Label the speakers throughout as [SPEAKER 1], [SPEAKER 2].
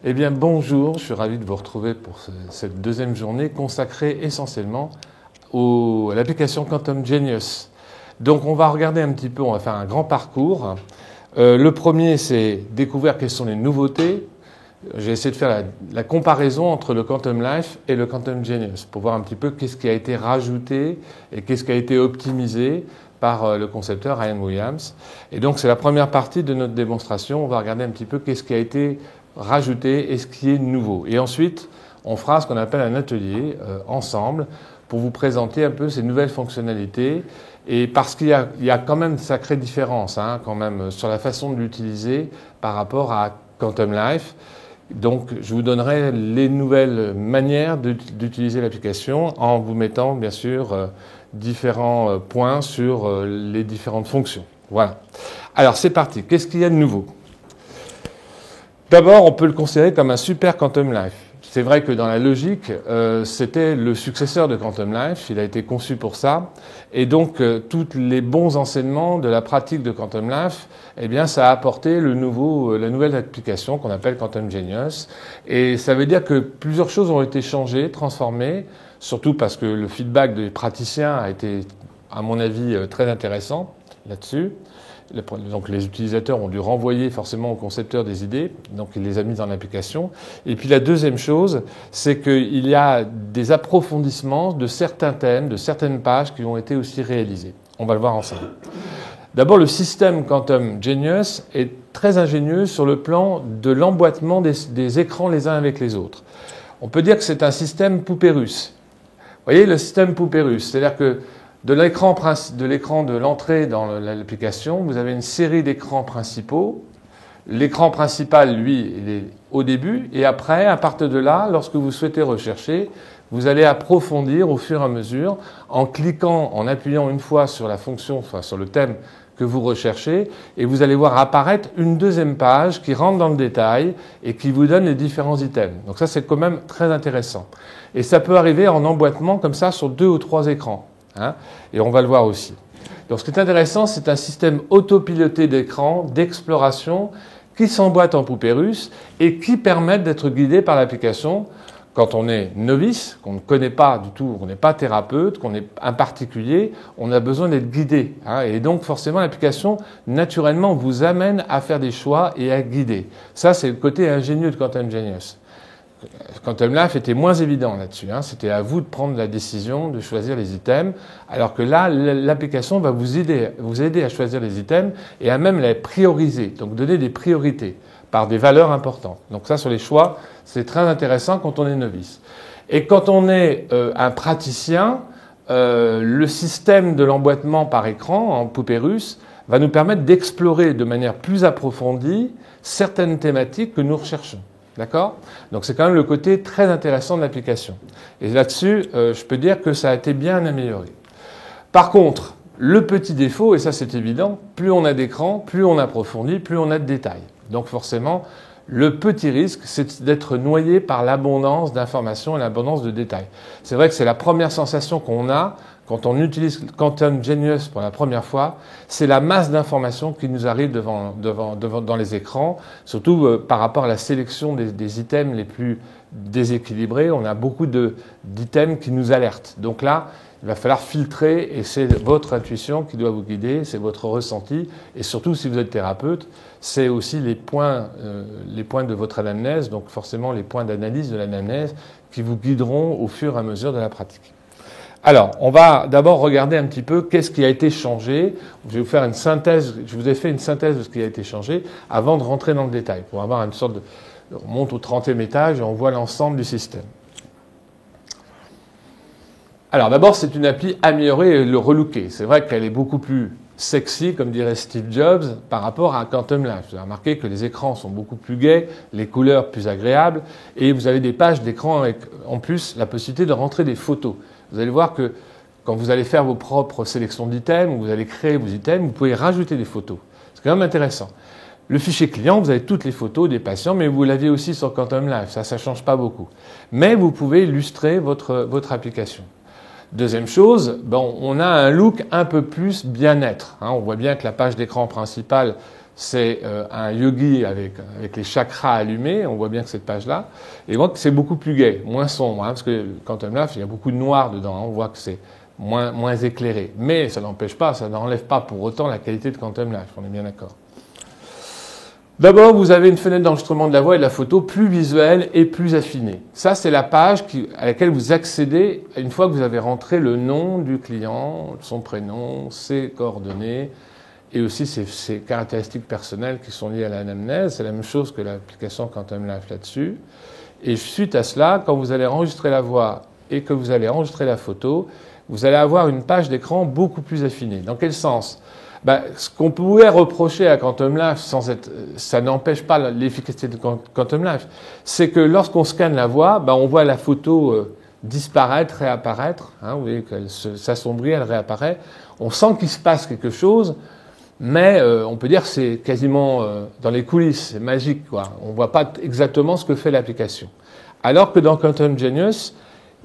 [SPEAKER 1] Eh bien, bonjour, je suis ravi de vous retrouver pour cette deuxième journée consacrée essentiellement à l'application Quantum Genius. Donc, on va regarder un petit peu, on va faire un grand parcours. Le premier, c'est découvrir quelles sont les nouveautés. J'ai essayé de faire la comparaison entre le Quantum Life et le Quantum Genius pour voir un petit peu qu'est-ce qui a été rajouté et qu'est-ce qui a été optimisé par le concepteur Ryan Williams. Et donc, c'est la première partie de notre démonstration. On va regarder un petit peu qu'est-ce qui a été rajouté et ce qui est nouveau. Et ensuite, on fera ce qu'on appelle un atelier ensemble pour vous présenter un peu ces nouvelles fonctionnalités. Et parce qu'il y a quand même une sacrée différence quand même, sur la façon de l'utiliser par rapport à Quantum Life. Donc, je vous donnerai les nouvelles manières d'utiliser l'application en vous mettant, bien sûr, différents points sur les différentes fonctions. Voilà. Alors, c'est parti. Qu'est-ce qu'il y a de nouveau ? D'abord, on peut le considérer comme un super Quantum Life. C'est vrai que dans la logique, c'était le successeur de Quantum Life. Il a été conçu pour ça. Et donc, tous les bons enseignements de la pratique de Quantum Life, eh bien, ça a apporté la nouvelle application qu'on appelle Quantum Genius. Et ça veut dire que plusieurs choses ont été changées, transformées, surtout parce que le feedback des praticiens a été, à mon avis, très intéressant là-dessus. Donc les utilisateurs ont dû renvoyer forcément au concepteur des idées, donc il les a mises dans l'application. Et puis la deuxième chose, c'est qu'il y a des approfondissements de certains thèmes, de certaines pages qui ont été aussi réalisés. On va le voir ensemble. D'abord, le système Quantum Genius est très ingénieux sur le plan de l'emboîtement des écrans les uns avec les autres. On peut dire que c'est un système poupée russe. Vous voyez le système poupée russe, c'est-à-dire que de l'écran de l'entrée dans l'application, vous avez une série d'écrans principaux. L'écran principal, lui, il est au début. Et après, à partir de là, lorsque vous souhaitez rechercher, vous allez approfondir au fur et à mesure en cliquant, en appuyant une fois sur la fonction, enfin sur le thème que vous recherchez. Et vous allez voir apparaître une deuxième page qui rentre dans le détail et qui vous donne les différents items. Donc ça, c'est quand même très intéressant. Et ça peut arriver en emboîtement comme ça sur 2 ou 3 écrans. Et on va le voir aussi. Donc ce qui est intéressant, c'est un système autopiloté d'écran, d'exploration, qui s'emboîte en poupée russe et qui permet d'être guidé par l'application quand on est novice, qu'on ne connaît pas du tout, qu'on n'est pas thérapeute, qu'on est un particulier, on a besoin d'être guidé. Et donc forcément, l'application, naturellement, vous amène à faire des choix et à guider. Ça, c'est le côté ingénieux de Quantum Genius. Quantum Life était moins évident là-dessus. C'était à vous de prendre la décision de choisir les items, alors que là, l'application va vous aider à choisir les items et à même les prioriser, donc donner des priorités par des valeurs importantes. Donc ça, sur les choix, c'est très intéressant quand on est novice. Et quand on est un praticien, le système de l'emboîtement par écran en poupée russe va nous permettre d'explorer de manière plus approfondie certaines thématiques que nous recherchons. D'accord ? Donc c'est quand même le côté très intéressant de l'application. Et là-dessus, je peux dire que ça a été bien amélioré. Par contre, le petit défaut, et ça c'est évident, plus on a d'écran, plus on approfondit, plus on a de détails. Donc forcément, le petit risque, c'est d'être noyé par l'abondance d'informations et l'abondance de détails. C'est vrai que c'est la première sensation qu'on a quand on utilise Quantum Genius pour la première fois, c'est la masse d'informations qui nous arrive dans les écrans, surtout par rapport à la sélection des items les plus déséquilibrés. On a beaucoup d'items qui nous alertent. Donc là, il va falloir filtrer et c'est votre intuition qui doit vous guider, c'est votre ressenti. Et surtout, si vous êtes thérapeute, c'est aussi les points de votre anamnèse, donc forcément les points d'analyse de l'anamnèse qui vous guideront au fur et à mesure de la pratique. Alors, on va d'abord regarder un petit peu qu'est-ce qui a été changé. Je vais vous faire une synthèse, je vous ai fait une synthèse de ce qui a été changé avant de rentrer dans le détail, pour avoir une sorte de... On monte au 30e étage et on voit l'ensemble du système. Alors d'abord, c'est une appli améliorée et relookée. C'est vrai qu'elle est beaucoup plus sexy, comme dirait Steve Jobs, par rapport à Quantum Life. Vous avez remarqué que les écrans sont beaucoup plus gais, les couleurs plus agréables, et vous avez des pages d'écran avec en plus la possibilité de rentrer des photos. Vous allez voir que quand vous allez faire vos propres sélections d'items, ou vous allez créer vos items, vous pouvez rajouter des photos. C'est quand même intéressant. Le fichier client, vous avez toutes les photos des patients, mais vous l'aviez aussi sur Quantum Life. Ça ne change pas beaucoup. Mais vous pouvez illustrer votre application. Deuxième chose, on a un look un peu plus bien-être. On voit bien que la page d'écran principale c'est un yogi avec les chakras allumés, on voit bien que cette page-là, et donc c'est beaucoup plus gai, moins sombre, hein, parce que Quantum Life, il y a beaucoup de noir dedans, hein, on voit que c'est moins éclairé. Mais ça n'empêche pas, ça n'enlève pas pour autant la qualité de Quantum Life, on est bien d'accord. D'abord, vous avez une fenêtre d'enregistrement de la voix et de la photo plus visuelle et plus affinée. Ça, c'est la page à laquelle vous accédez une fois que vous avez rentré le nom du client, son prénom, ses coordonnées et aussi ses caractéristiques personnelles qui sont liées à l'anamnèse. C'est la même chose que l'application Quantum Life là-dessus. Et suite à cela, quand vous allez enregistrer la voix et que vous allez enregistrer la photo, vous allez avoir une page d'écran beaucoup plus affinée. Dans quel sens ? Ce qu'on pouvait reprocher à Quantum Life, ça n'empêche pas l'efficacité de Quantum Life, c'est que lorsqu'on scanne la voix, on voit la photo disparaître, réapparaître. Hein, vous voyez qu'elle s'assombrit, elle réapparaît. On sent qu'il se passe quelque chose, mais on peut dire que c'est quasiment dans les coulisses, c'est magique, quoi. On ne voit pas exactement ce que fait l'application. Alors que dans Quantum Genius,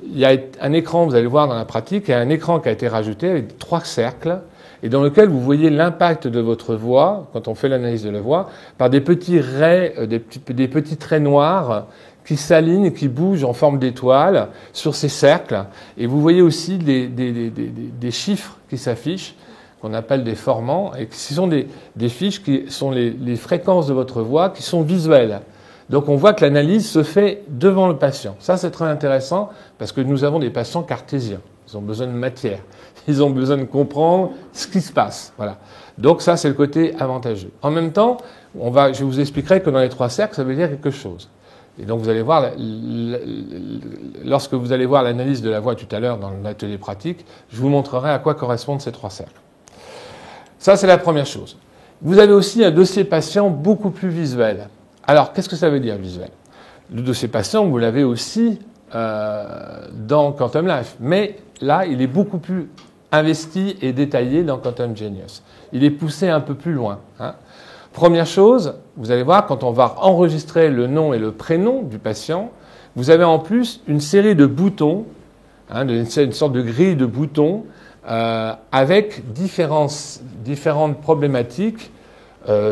[SPEAKER 1] il y a un écran, vous allez voir dans la pratique, il y a un écran qui a été rajouté avec 3 cercles, et dans lequel vous voyez l'impact de votre voix, quand on fait l'analyse de la voix, par des petits raies, des petits traits noirs qui s'alignent, qui bougent en forme d'étoile sur ces cercles. Et vous voyez aussi des chiffres qui s'affichent, qu'on appelle des formants, et ce sont des fiches qui sont les fréquences de votre voix qui sont visuelles. Donc on voit que l'analyse se fait devant le patient. Ça, c'est très intéressant parce que nous avons des patients cartésiens. Ils ont besoin de matière. Ils ont besoin de comprendre ce qui se passe. Voilà. Donc ça, c'est le côté avantageux. En même temps, je vous expliquerai que dans les 3 cercles, ça veut dire quelque chose. Et donc vous allez voir, lorsque vous allez voir l'analyse de la voix tout à l'heure dans l'atelier pratique, je vous montrerai à quoi correspondent ces 3 cercles. Ça, c'est la première chose. Vous avez aussi un dossier patient beaucoup plus visuel. Alors, qu'est-ce que ça veut dire visuel ? Le dossier patient, vous l'avez aussi dans Quantum Life, mais là, il est beaucoup plus investi et détaillé dans Quantum Genius. Il est poussé un peu plus loin. Hein. Première chose, vous allez voir, quand on va enregistrer le nom et le prénom du patient, vous avez en plus une série de boutons, hein, une sorte de grille de boutons avec différentes problématiques,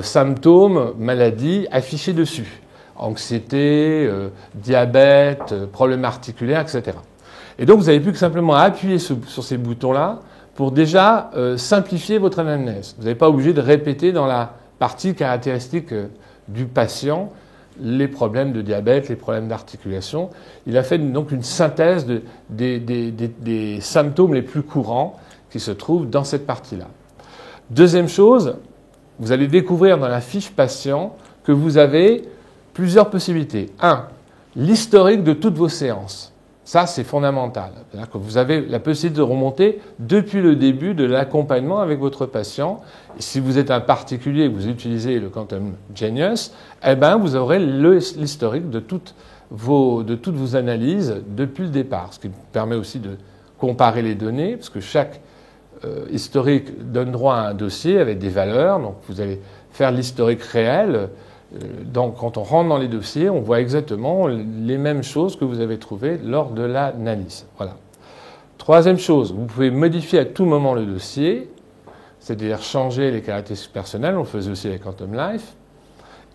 [SPEAKER 1] symptômes, maladies affichées dessus. Anxiété, diabète, problèmes articulaires, etc. Et donc, vous n'avez plus que simplement à appuyer sur ces boutons-là pour déjà simplifier votre anamnèse. Vous n'êtes pas obligé de répéter dans la partie caractéristique du patient les problèmes de diabète, les problèmes d'articulation. Il a fait donc une synthèse des symptômes les plus courants qui se trouvent dans cette partie-là. Deuxième chose, vous allez découvrir dans la fiche patient que vous avez plusieurs possibilités. 1. L'historique de toutes vos séances. Ça, c'est fondamental. C'est-à-dire que vous avez la possibilité de remonter depuis le début de l'accompagnement avec votre patient. Et si vous êtes un particulier et que vous utilisez le Quantum Genius, vous aurez l'historique de toutes vos analyses depuis le départ. Ce qui permet aussi de comparer les données, parce que chaque historique donne droit à un dossier avec des valeurs. Donc, vous allez faire l'historique réel. Donc, quand on rentre dans les dossiers, on voit exactement les mêmes choses que vous avez trouvées lors de l'analyse. Voilà. Troisième chose, vous pouvez modifier à tout moment le dossier, c'est-à-dire changer les caractéristiques personnelles, on le faisait aussi avec Quantum Life,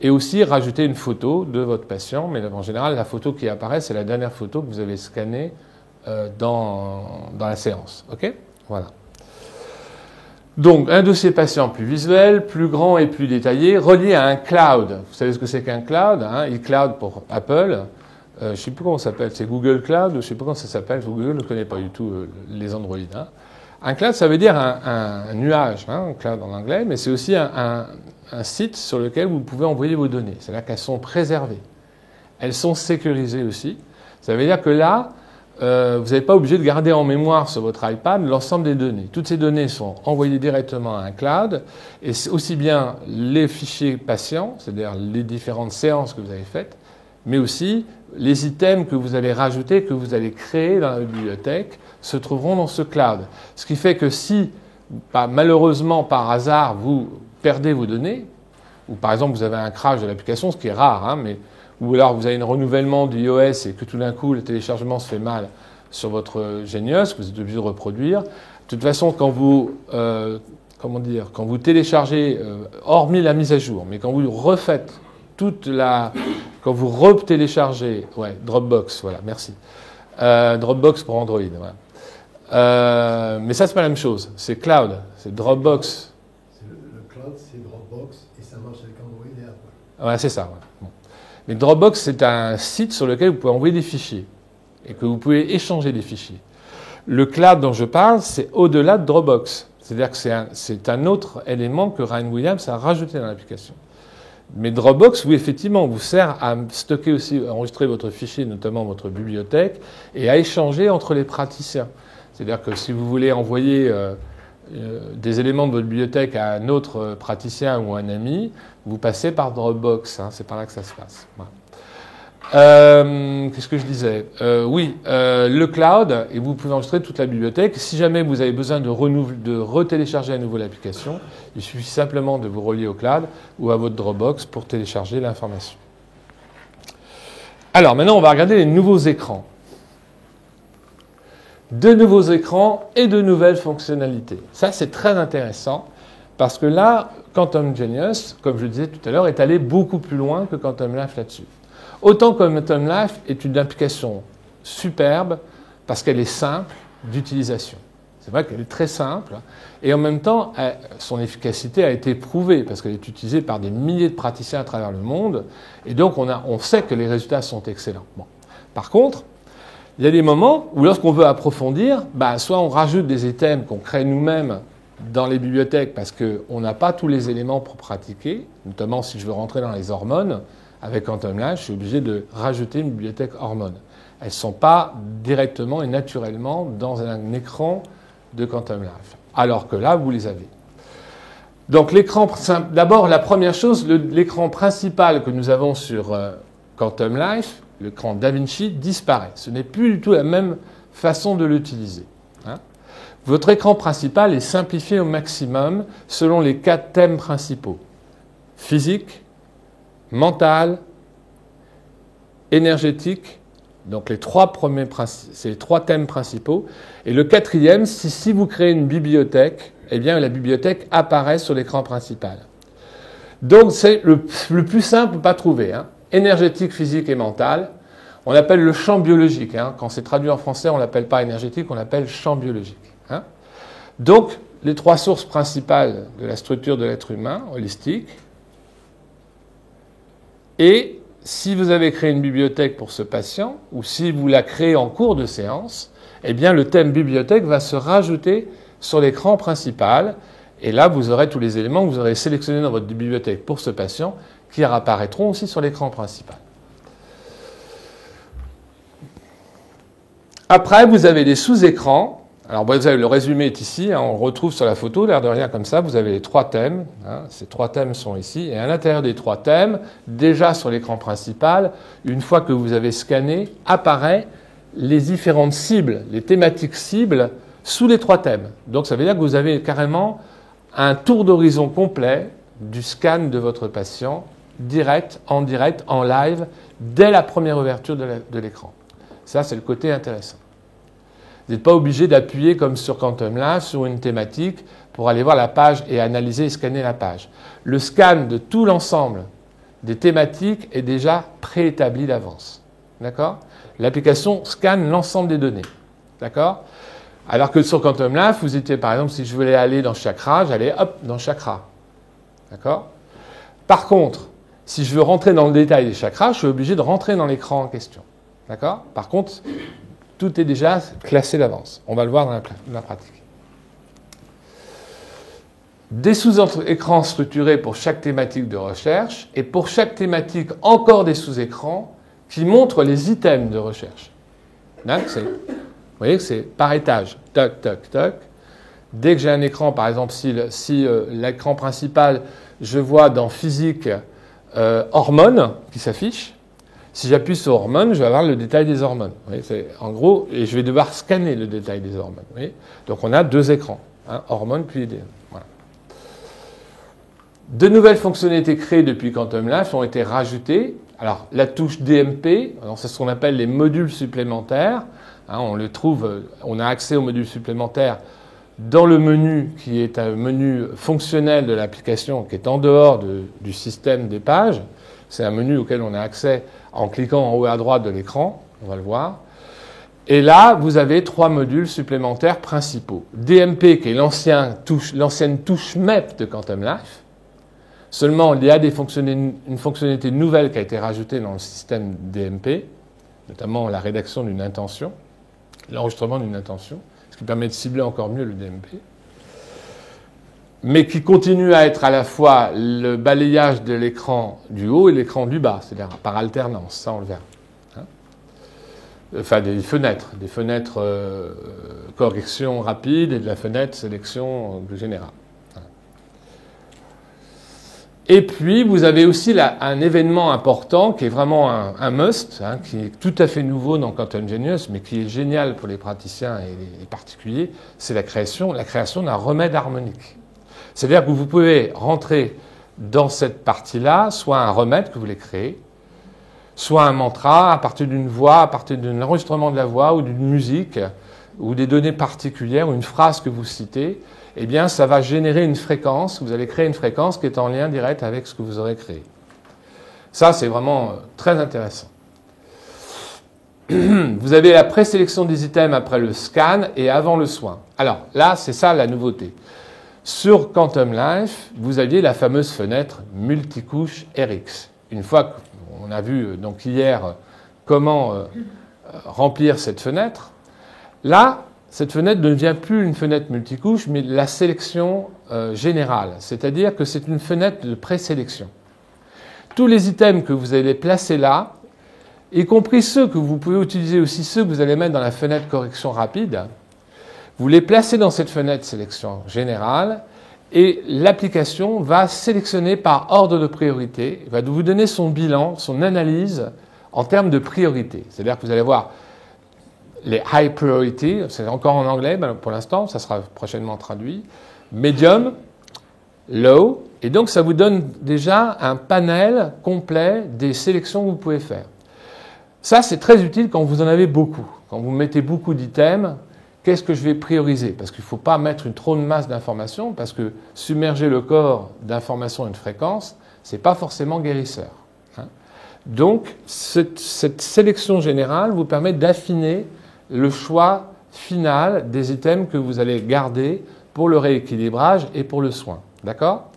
[SPEAKER 1] et aussi rajouter une photo de votre patient, mais en général, la photo qui apparaît, c'est la dernière photo que vous avez scannée dans la séance. OK ? Voilà. Donc, un dossier patient plus visuel, plus grand et plus détaillé, relié à un cloud. Vous savez ce que c'est qu'un cloud, hein, iCloud pour Apple. Je ne sais plus comment ça s'appelle, c'est Google Cloud, je ne sais pas comment ça s'appelle. Google ne connaît pas du tout les Android. Hein. Un cloud, ça veut dire un nuage, hein, un cloud en anglais, mais c'est aussi un site sur lequel vous pouvez envoyer vos données. C'est-à-dire qu'elles sont préservées. Elles sont sécurisées aussi. Ça veut dire que là, vous n'êtes pas obligé de garder en mémoire sur votre iPad l'ensemble des données. Toutes ces données sont envoyées directement à un cloud, et c'est aussi bien les fichiers patients, c'est-à-dire les différentes séances que vous avez faites, mais aussi les items que vous allez rajouter, que vous allez créer dans la bibliothèque, se trouveront dans ce cloud. Ce qui fait que si, malheureusement, par hasard, vous perdez vos données, ou par exemple vous avez un crash de l'application, ce qui est rare, hein, ou alors vous avez un renouvellement du iOS et que tout d'un coup le téléchargement se fait mal sur votre Genius, que vous êtes obligé de reproduire. De toute façon, quand comment dire, quand vous téléchargez, hormis la mise à jour, mais quand vous refaites quand vous re-téléchargez, ouais, Dropbox, voilà, merci. Dropbox pour Android, voilà. Mais ça, c'est pas la même chose. C'est cloud, c'est Dropbox.
[SPEAKER 2] Le cloud, c'est Dropbox et ça marche avec Android et Apple.
[SPEAKER 1] Ouais, c'est ça. Ouais. Bon. Mais Dropbox, c'est un site sur lequel vous pouvez envoyer des fichiers et que vous pouvez échanger des fichiers. Le cloud dont je parle, c'est au-delà de Dropbox. C'est-à-dire que c'est un autre élément que Ryan Williams a rajouté dans l'application. Mais Dropbox, oui, effectivement, vous sert à stocker aussi, à enregistrer votre fichier, notamment votre bibliothèque, et à échanger entre les praticiens. C'est-à-dire que si vous voulez envoyer des éléments de votre bibliothèque à un autre praticien ou un ami, vous passez par Dropbox. Hein, c'est par là que ça se passe. Voilà. Qu'est-ce que je disais oui, le cloud, et vous pouvez enregistrer toute la bibliothèque. Si jamais vous avez besoin de retélécharger à nouveau l'application, il suffit simplement de vous relier au cloud ou à votre Dropbox pour télécharger l'information. Alors maintenant, on va regarder les nouveaux écrans. De nouveaux écrans et de nouvelles fonctionnalités. Ça, c'est très intéressant parce que là, Quantum Genius, comme je le disais tout à l'heure, est allé beaucoup plus loin que Quantum Life là-dessus. Autant que Quantum Life est une application superbe parce qu'elle est simple d'utilisation. C'est vrai qu'elle est très simple et en même temps, son efficacité a été prouvée parce qu'elle est utilisée par des milliers de praticiens à travers le monde et donc on sait que les résultats sont excellents. Bon. Par contre, il y a des moments où lorsqu'on veut approfondir, soit on rajoute des items qu'on crée nous-mêmes dans les bibliothèques parce qu'on n'a pas tous les éléments pour pratiquer, notamment si je veux rentrer dans les hormones. Avec Quantum Life, je suis obligé de rajouter une bibliothèque hormones. Elles ne sont pas directement et naturellement dans un écran de Quantum Life. Alors que là, vous les avez. Donc l'écran, d'abord la première chose, l'écran principal que nous avons sur Quantum Life, l'écran DaVinci, disparaît. Ce n'est plus du tout la même façon de l'utiliser. Hein. Votre écran principal est simplifié au maximum selon les 4 thèmes principaux. Physique, mental, énergétique, donc les 3 premiers c'est les 3 thèmes principaux. Et le 4e, si vous créez une bibliothèque, eh bien la bibliothèque apparaît sur l'écran principal. Donc c'est le plus simple pas trouver. Hein. Énergétique, physique et mental. On l'appelle le champ biologique. Hein. Quand c'est traduit en français, on ne l'appelle pas énergétique, on l'appelle champ biologique. Hein. Donc les 3 sources principales de la structure de l'être humain, holistique. Et si vous avez créé une bibliothèque pour ce patient, ou si vous la créez en cours de séance, eh bien le thème bibliothèque va se rajouter sur l'écran principal. Et là, vous aurez tous les éléments que vous aurez sélectionnés dans votre bibliothèque pour ce patient qui apparaîtront aussi sur l'écran principal. Après, vous avez des sous-écrans. Alors, vous avez le résumé est ici, hein, on le retrouve sur la photo, l'air de rien comme ça, vous avez les 3 thèmes, hein, ces 3 thèmes sont ici, et à l'intérieur des 3 thèmes, déjà sur l'écran principal, une fois que vous avez scanné, apparaît les différentes cibles, les thématiques cibles sous les 3 thèmes. Donc ça veut dire que vous avez carrément un tour d'horizon complet du scan de votre patient, en direct, en live, dès la première ouverture de l'écran. Ça, c'est le côté intéressant. Vous n'êtes pas obligé d'appuyer comme sur Quantum Life sur une thématique pour aller voir la page et analyser et scanner la page. Le scan de tout l'ensemble des thématiques est déjà préétabli d'avance. D'accord ? L'application scanne l'ensemble des données. D'accord ? Alors que sur Quantum Life, vous étiez par exemple, si je voulais aller dans chakra, j'allais hop dans chakra. D'accord ? Par contre, si je veux rentrer dans le détail des chakras, je suis obligé de rentrer dans l'écran en question. D'accord ? Par contre, tout est déjà classé d'avance. On va le voir dans la pratique. Des sous-écrans structurés pour chaque thématique de recherche et pour chaque thématique encore des sous-écrans qui montrent les items de recherche. Là, vous voyez que c'est par étage. Toc, toc, toc. Dès que j'ai un écran, par exemple, si l'écran principal, je vois dans physique hormones qui s'affichent, si j'appuie sur hormones, je vais avoir le détail des hormones. Vous voyez, en gros, et je vais devoir scanner le détail des hormones. Vous voyez, donc on a 2 écrans, hein, hormones puis voilà. De nouvelles fonctionnalités créées depuis Quantum Life ont été rajoutées. Alors la touche DMP, c'est ce qu'on appelle les modules supplémentaires. Hein, on le trouve, on a accès aux modules supplémentaires dans le menu qui est un menu fonctionnel de l'application qui est en dehors du système des pages. C'est un menu auquel on a accès en cliquant en haut à droite de l'écran, on va le voir. Et là, vous avez 3 modules supplémentaires principaux. DMP, qui est l'ancienne touche MEP de Quantum Life. Seulement, il y a une fonctionnalité nouvelle qui a été rajoutée dans le système DMP, notamment la rédaction d'une intention, l'enregistrement d'une intention, ce qui permet de cibler encore mieux le DMP, mais qui continue à être à la fois le balayage de l'écran du haut et l'écran du bas, c'est-à-dire par alternance, ça on le verra. Enfin, des fenêtres correction rapide et de la fenêtre sélection générale. Et puis, vous avez aussi un événement important qui est vraiment un must, qui est tout à fait nouveau dans Quantum Genius, mais qui est génial pour les praticiens et les particuliers, c'est la création d'un remède harmonique. C'est-à-dire que vous pouvez rentrer dans cette partie-là, soit un remède que vous voulez créer, soit un mantra à partir d'une voix, à partir d'un enregistrement de la voix ou d'une musique, ou des données particulières, ou une phrase que vous citez, eh bien, ça va générer une fréquence. Vous allez créer une fréquence qui est en lien direct avec ce que vous aurez créé. Ça, c'est vraiment très intéressant. Vous avez la présélection des items après le scan et avant le soin. Alors, là, c'est ça la nouveauté. Sur Quantum Life, vous aviez la fameuse fenêtre multicouche RX. Une fois qu'on a vu donc hier comment remplir cette fenêtre, là, cette fenêtre ne devient plus une fenêtre multicouche, mais la sélection générale. C'est-à-dire que c'est une fenêtre de présélection. Tous les items que vous allez placer là, y compris ceux que vous pouvez utiliser aussi, ceux que vous allez mettre dans la fenêtre correction rapide, vous les placez dans cette fenêtre sélection générale et l'application va sélectionner par ordre de priorité, va vous donner son bilan, son analyse en termes de priorité. C'est-à-dire que vous allez voir les high priority, c'est encore en anglais pour l'instant, ça sera prochainement traduit, medium, low, et donc ça vous donne déjà un panel complet des sélections que vous pouvez faire. Ça, c'est très utile quand vous en avez beaucoup. Quand vous mettez beaucoup d'items, qu'est-ce que je vais prioriser? Parce qu'il ne faut pas mettre une trop de masse d'informations, parce que submerger le corps d'informations et de fréquences, ce n'est pas forcément guérisseur. Donc, cette sélection générale vous permet d'affiner le choix final des items que vous allez garder pour le rééquilibrage et pour le soin. D'accord?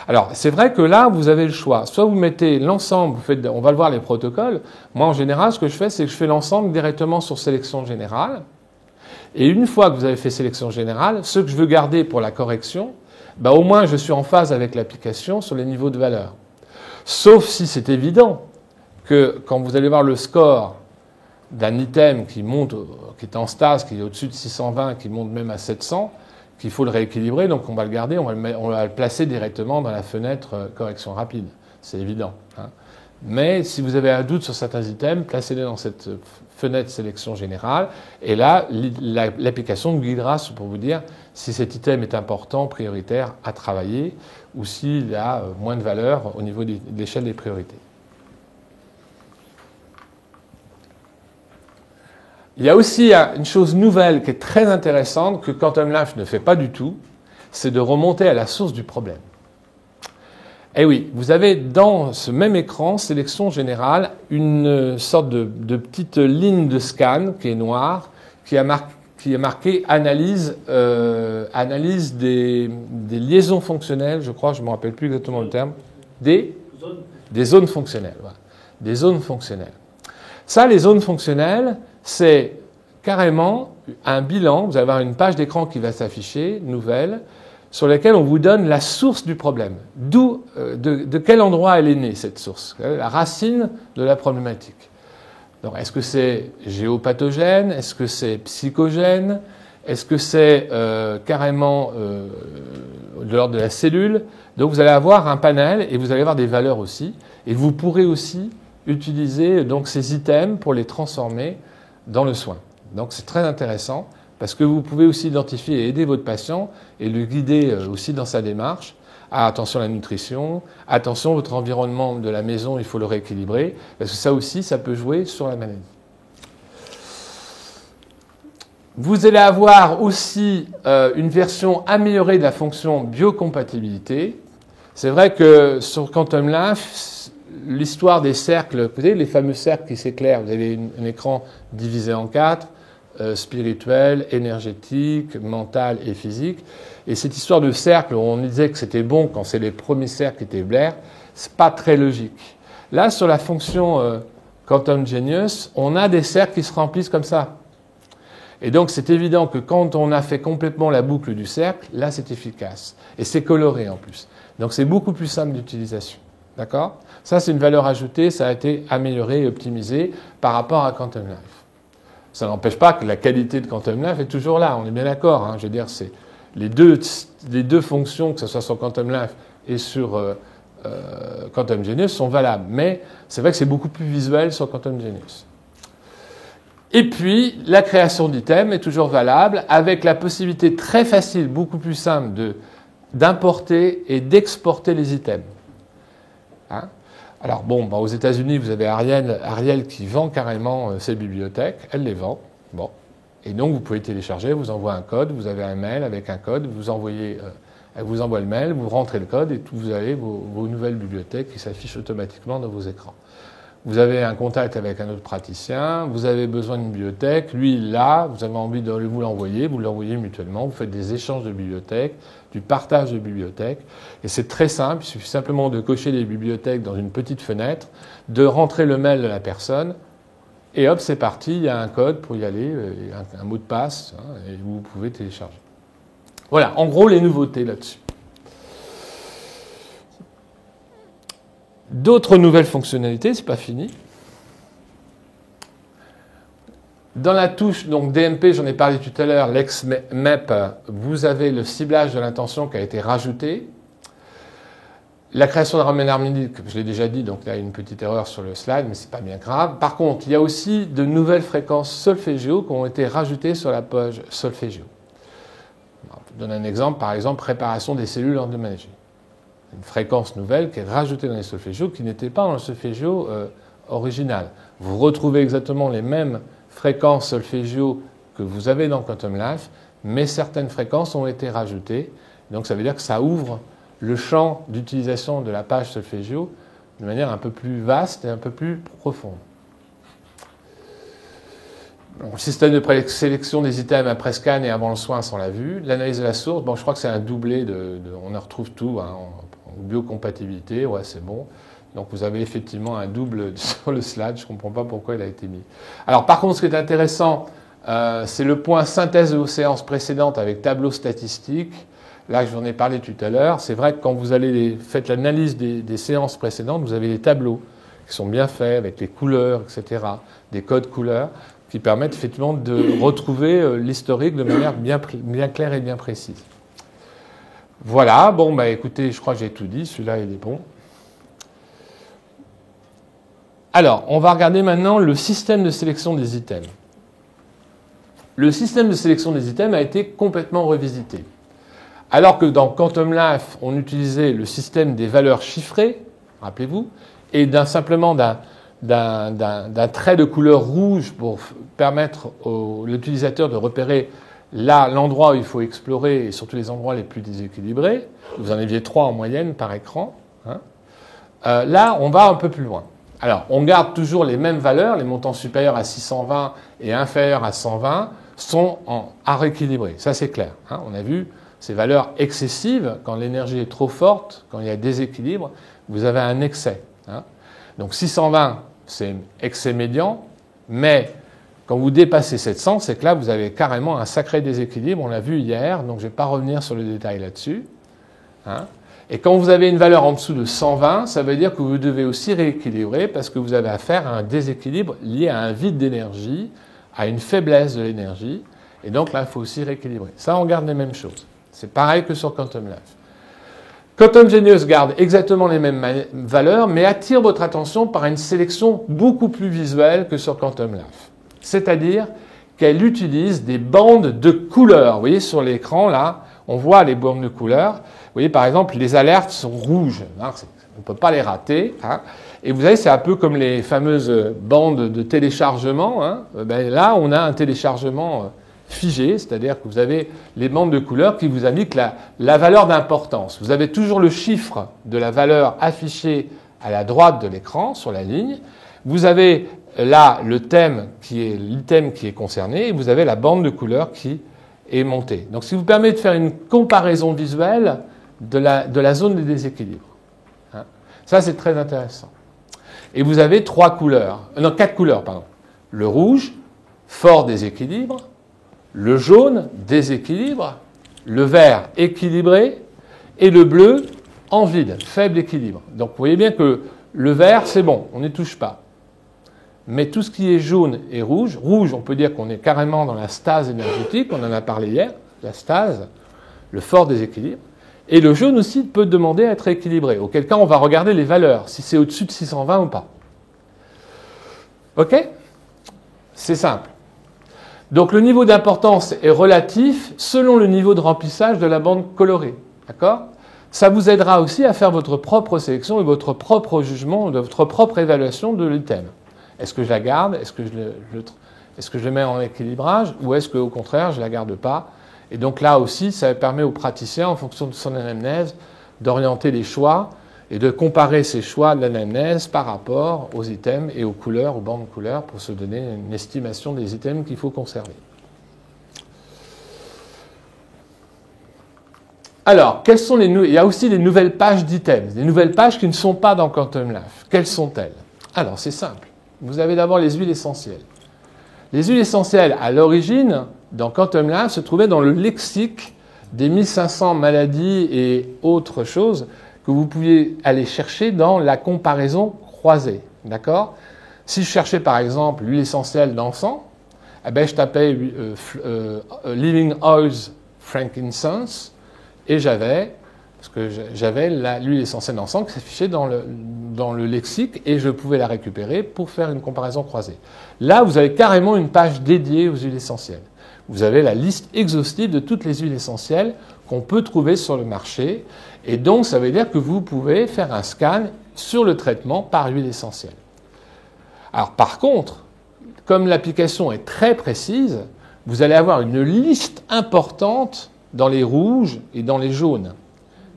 [SPEAKER 1] Alors, c'est vrai que là, vous avez le choix. Soit vous mettez l'ensemble, on va le voir les protocoles. Moi, en général, ce que je fais, c'est que je fais l'ensemble directement sur sélection générale. Et une fois que vous avez fait sélection générale, ce que je veux garder pour la correction, au moins je suis en phase avec l'application sur les niveaux de valeur. Sauf si c'est évident que quand vous allez voir le score d'un item qui monte, qui est en stase, qui est au-dessus de 620, qui monte même à 700, qu'il faut le rééquilibrer, donc on va le garder, on va le placer directement dans la fenêtre correction rapide. C'est évident. Mais si vous avez un doute sur certains items, placez-les dans cette fenêtre sélection générale, et là, l'application vous guidera pour vous dire si cet item est important, prioritaire à travailler, ou s'il a moins de valeur au niveau de l'échelle des priorités. Il y a aussi une chose nouvelle qui est très intéressante que Quantum Life ne fait pas du tout, c'est de remonter à la source du problème. Eh oui, vous avez dans ce même écran, sélection générale, une sorte de petite ligne de scan qui est noire, qui est marquée analyse des liaisons fonctionnelles, je crois, je ne me rappelle plus exactement le terme, des zones fonctionnelles. Voilà. Des zones fonctionnelles. Ça, les zones fonctionnelles, c'est carrément un bilan. Vous allez avoir une page d'écran qui va s'afficher, nouvelle, sur laquelle on vous donne la source du problème. De quel endroit elle est née, cette source? La racine de la problématique. Donc, est-ce que c'est géopathogène? Est-ce que c'est psychogène? Est-ce que c'est carrément de l'ordre de la cellule? Donc, vous allez avoir un panel et vous allez avoir des valeurs aussi. Et vous pourrez aussi utiliser donc, ces items pour les transformer dans le soin. Donc, c'est très intéressant. Parce que vous pouvez aussi identifier et aider votre patient et le guider aussi dans sa démarche. Ah, attention à la nutrition, attention votre environnement de la maison, il faut le rééquilibrer, parce que ça aussi, ça peut jouer sur la maladie. Vous allez avoir aussi une version améliorée de la fonction biocompatibilité. C'est vrai que sur Quantum Life, l'histoire des cercles, vous savez, les fameux cercles qui s'éclairent, vous avez un écran divisé en 4, spirituel, énergétique, mental et physique. Et cette histoire de cercle, on disait que c'était bon quand c'est les premiers cercles qui étaient Blair, c'est pas très logique. Là, sur la fonction Quantum Genius, on a des cercles qui se remplissent comme ça. Et donc, c'est évident que quand on a fait complètement la boucle du cercle, là, c'est efficace. Et c'est coloré en plus. Donc, c'est beaucoup plus simple d'utilisation. D'accord ? Ça, c'est une valeur ajoutée. Ça a été amélioré et optimisé par rapport à Quantum Life. Ça n'empêche pas que la qualité de Quantum Life est toujours là. On est bien d'accord. Hein. Je veux dire, c'est les deux fonctions, que ce soit sur Quantum Life et sur Quantum Genius, sont valables. Mais c'est vrai que c'est beaucoup plus visuel sur Quantum Genius. Et puis, la création d'items est toujours valable, avec la possibilité très facile, beaucoup plus simple, d'importer et d'exporter les items. Hein? Alors bon, aux États-Unis, vous avez Ariel qui vend carrément ses bibliothèques, elle les vend. Bon. Et donc, vous pouvez télécharger, vous envoie un code, vous avez un mail avec un code, elle vous envoie le mail, vous rentrez le code et vous avez vos nouvelles bibliothèques qui s'affichent automatiquement dans vos écrans. Vous avez un contact avec un autre praticien, vous avez besoin d'une bibliothèque, lui il l'a, vous avez envie de vous l'envoyer mutuellement, vous faites des échanges de bibliothèques, du partage de bibliothèques, et c'est très simple, il suffit simplement de cocher les bibliothèques dans une petite fenêtre, de rentrer le mail de la personne, et hop, c'est parti, il y a un code pour y aller, un mot de passe, hein, et vous pouvez télécharger. Voilà, en gros les nouveautés là-dessus. D'autres nouvelles fonctionnalités, c'est pas fini. Dans la touche donc DMP, j'en ai parlé tout à l'heure, l'ex-map, vous avez le ciblage de l'intention qui a été rajouté. La création d'un domaine harmonique, je l'ai déjà dit, donc là il y a une petite erreur sur le slide, mais c'est pas bien grave. Par contre, il y a aussi de nouvelles fréquences solféggio qui ont été rajoutées sur la page solféggio. Je donne un exemple, par exemple, réparation des cellules endommagées. Une fréquence nouvelle qui est rajoutée dans les solféggios qui n'était pas dans le solféggio original. Vous retrouvez exactement les mêmes fréquences solféggio que vous avez dans Quantum Life, mais certaines fréquences ont été rajoutées. Donc ça veut dire que ça ouvre le champ d'utilisation de la page solféggio de manière un peu plus vaste et un peu plus profonde. Le système de présélection des items après scan et avant le soin, on l'a vu. L'analyse de la source, bon, je crois que c'est un doublé on en retrouve tout. Hein, en biocompatibilité, ouais, c'est bon. Donc vous avez effectivement un double sur le slide. Je ne comprends pas pourquoi il a été mis. Alors par contre, ce qui est intéressant, c'est le point synthèse de vos séances précédentes avec tableau statistique. Là, je vous en ai parlé tout à l'heure. C'est vrai que quand vous faites l'analyse des séances précédentes, vous avez des tableaux qui sont bien faits avec les couleurs, etc., des codes couleurs, qui permettent effectivement de retrouver l'historique de manière bien claire et bien précise. Voilà, bon, bah écoutez, je crois que j'ai tout dit, celui-là il est bon. Alors, on va regarder maintenant le système de sélection des items. Le système de sélection des items a été complètement revisité. Alors que dans Quantum Life, on utilisait le système des valeurs chiffrées, rappelez-vous, et simplement d'un trait de couleur rouge pour permettre à l'utilisateur de repérer l'endroit où il faut explorer et surtout les endroits les plus déséquilibrés. Vous en aviez 3 en moyenne par écran. Hein. Là, on va un peu plus loin. Alors, on garde toujours les mêmes valeurs. Les montants supérieurs à 620 et inférieurs à 120 sont à rééquilibrer. Ça, c'est clair. Hein. On a vu ces valeurs excessives. Quand l'énergie est trop forte, quand il y a déséquilibre, vous avez un excès. Hein. Donc, 620, c'est excès médian, mais quand vous dépassez 700, c'est que là, vous avez carrément un sacré déséquilibre. On l'a vu hier, donc je ne vais pas revenir sur le détail là-dessus. Hein. Et quand vous avez une valeur en dessous de 120, ça veut dire que vous devez aussi rééquilibrer parce que vous avez affaire à un déséquilibre lié à un vide d'énergie, à une faiblesse de l'énergie. Et donc là, il faut aussi rééquilibrer. Ça, on garde les mêmes choses. C'est pareil que sur Quantum Life. Quantum Genius garde exactement les mêmes valeurs, mais attire votre attention par une sélection beaucoup plus visuelle que sur Quantum Life. C'est-à-dire qu'elle utilise des bandes de couleurs. Vous voyez sur l'écran, là, on voit les bandes de couleurs. Vous voyez, par exemple, les alertes sont rouges. Hein, on ne peut pas les rater. Hein. Et vous savez, c'est un peu comme les fameuses bandes de téléchargement. Hein. Ben là, on a un téléchargement figées, c'est-à-dire que vous avez les bandes de couleurs qui vous indiquent la valeur d'importance. Vous avez toujours le chiffre de la valeur affichée à la droite de l'écran, sur la ligne. Vous avez là le thème l'item qui est concerné, et vous avez la bande de couleurs qui est montée. Donc, ce qui vous permet de faire une comparaison visuelle de la zone des déséquilibres. Hein. Ça, c'est très intéressant. Et vous avez 4 couleurs, pardon. Le rouge, fort déséquilibre. Le jaune, déséquilibre. Le vert, équilibré. Et le bleu, en vide, faible équilibre. Donc, vous voyez bien que le vert, c'est bon, on n'y touche pas. Mais tout ce qui est jaune et rouge, on peut dire qu'on est carrément dans la stase énergétique, on en a parlé hier, la stase, le fort déséquilibre. Et le jaune aussi peut demander à être équilibré, auquel cas on va regarder les valeurs, si c'est au-dessus de 620 ou pas. OK? C'est simple. Donc le niveau d'importance est relatif selon le niveau de remplissage de la bande colorée. D'accord? Ça vous aidera aussi à faire votre propre sélection et votre propre jugement, votre propre évaluation de l'item. Est-ce que je la garde? Est-ce que je le mets en équilibrage? Ou est-ce qu'au contraire, je ne la garde pas? Et donc là aussi, ça permet au praticien, en fonction de son anamnèse, d'orienter les choix et de comparer ces choix de l'anamnèse par rapport aux items et aux couleurs, aux bandes couleurs, pour se donner une estimation des items qu'il faut conserver. Alors, il y a aussi des nouvelles pages d'items, des nouvelles pages qui ne sont pas dans Quantum Life. Quelles sont-elles? Alors, c'est simple. Vous avez d'abord les huiles essentielles. Les huiles essentielles, à l'origine, dans Quantum Life, se trouvaient dans le lexique des 1500 maladies et autres choses que vous pouviez aller chercher dans la comparaison croisée. D'accord? Si je cherchais par exemple l'huile essentielle d'encens, eh ben, je tapais Living Oils Frankincense et j'avais l'huile essentielle d'encens qui s'affichait dans le lexique et je pouvais la récupérer pour faire une comparaison croisée. Là, vous avez carrément une page dédiée aux huiles essentielles. Vous avez la liste exhaustive de toutes les huiles essentielles qu'on peut trouver sur le marché. Et donc, ça veut dire que vous pouvez faire un scan sur le traitement par huile essentielle. Alors, par contre, comme l'application est très précise, vous allez avoir une liste importante dans les rouges et dans les jaunes.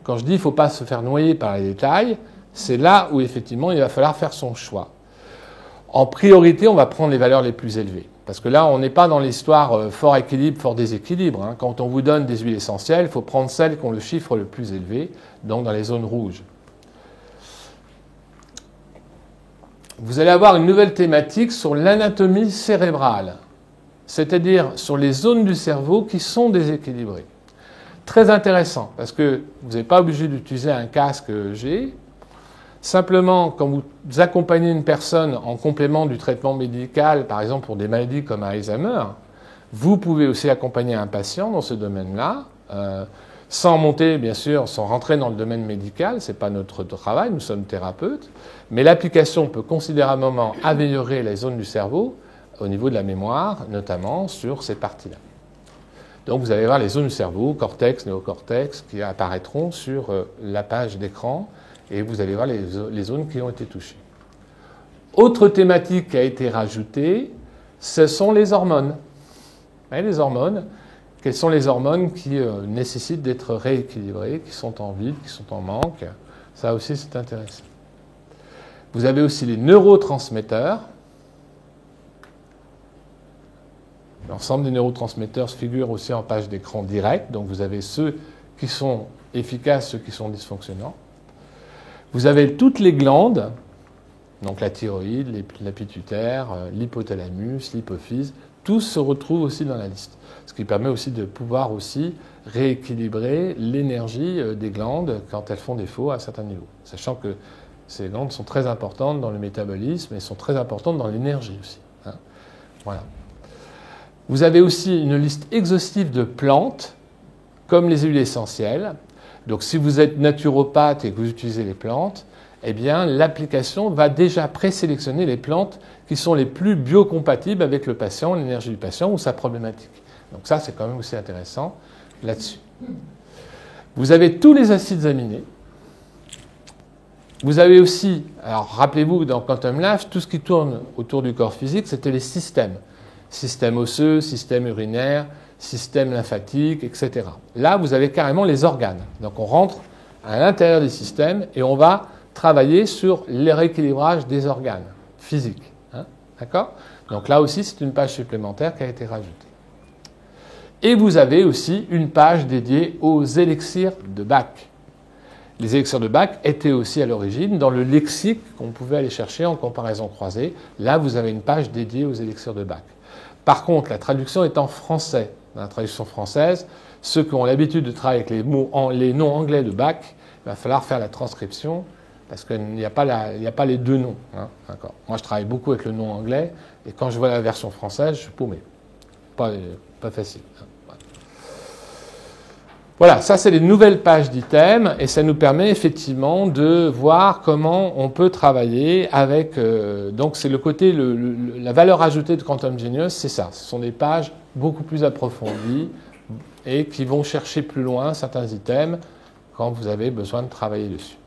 [SPEAKER 1] Quand je dis qu'il ne faut pas se faire noyer par les détails, c'est là où effectivement il va falloir faire son choix. En priorité, on va prendre les valeurs les plus élevées. Parce que là, on n'est pas dans l'histoire fort équilibre, fort déséquilibre. Hein. Quand on vous donne des huiles essentielles, il faut prendre celles qui ont le chiffre le plus élevé, donc dans les zones rouges. Vous allez avoir une nouvelle thématique sur l'anatomie cérébrale, c'est-à-dire sur les zones du cerveau qui sont déséquilibrées. Très intéressant, parce que vous n'êtes pas obligé d'utiliser un casque G. Simplement, quand vous accompagnez une personne en complément du traitement médical, par exemple pour des maladies comme Alzheimer, vous pouvez aussi accompagner un patient dans ce domaine-là, sans monter, bien sûr, sans rentrer dans le domaine médical, ce n'est pas notre travail, nous sommes thérapeutes, mais l'application peut considérablement améliorer les zones du cerveau au niveau de la mémoire, notamment sur ces parties-là. Donc vous allez voir les zones du cerveau, cortex, néocortex, qui apparaîtront sur la page d'écran, et vous allez voir les zones qui ont été touchées. Autre thématique qui a été rajoutée, ce sont les hormones. Les hormones, quelles sont les hormones qui nécessitent d'être rééquilibrées, qui sont en vide, qui sont en manque? Ça aussi, c'est intéressant. Vous avez aussi les neurotransmetteurs. L'ensemble des neurotransmetteurs figure aussi en page d'écran direct, donc vous avez ceux qui sont efficaces, ceux qui sont dysfonctionnants. Vous avez toutes les glandes, donc la thyroïde, la pituitaire, l'hypothalamus, l'hypophyse, tous se retrouvent aussi dans la liste. Ce qui permet aussi de pouvoir aussi rééquilibrer l'énergie des glandes quand elles font défaut à certains niveaux. Sachant que ces glandes sont très importantes dans le métabolisme et sont très importantes dans l'énergie aussi. Hein. Voilà. Vous avez aussi une liste exhaustive de plantes, comme les huiles essentielles. Donc si vous êtes naturopathe et que vous utilisez les plantes, eh bien l'application va déjà présélectionner les plantes qui sont les plus biocompatibles avec le patient, l'énergie du patient ou sa problématique. Donc ça, c'est quand même aussi intéressant là-dessus. Vous avez tous les acides aminés. Vous avez aussi, alors rappelez-vous, dans Quantum Life, tout ce qui tourne autour du corps physique, c'était les systèmes. système osseux, système urinaire, système lymphatique, etc. Là, vous avez carrément les organes. Donc on rentre à l'intérieur des systèmes et on va travailler sur le rééquilibrage des organes physiques. Hein, d'accord ? Donc là aussi, c'est une page supplémentaire qui a été rajoutée. Et vous avez aussi une page dédiée aux élixirs de Bach. Les élixirs de Bach étaient aussi à l'origine dans le lexique qu'on pouvait aller chercher en comparaison croisée. Là, vous avez une page dédiée aux élixirs de Bach. Par contre, la traduction est en français. Dans la traduction française, ceux qui ont l'habitude de travailler avec les noms anglais de Bach, il va falloir faire la transcription parce qu'il n'y a pas les deux noms. Hein, d'accord. Moi, je travaille beaucoup avec le nom anglais et quand je vois la version française, je suis paumé. Pas facile. Voilà, ça c'est les nouvelles pages d'items et ça nous permet effectivement de voir comment on peut travailler avec... donc c'est le côté, la valeur ajoutée de Quantum Genius, c'est ça. Ce sont des pages beaucoup plus approfondies et qui vont chercher plus loin certains items quand vous avez besoin de travailler dessus.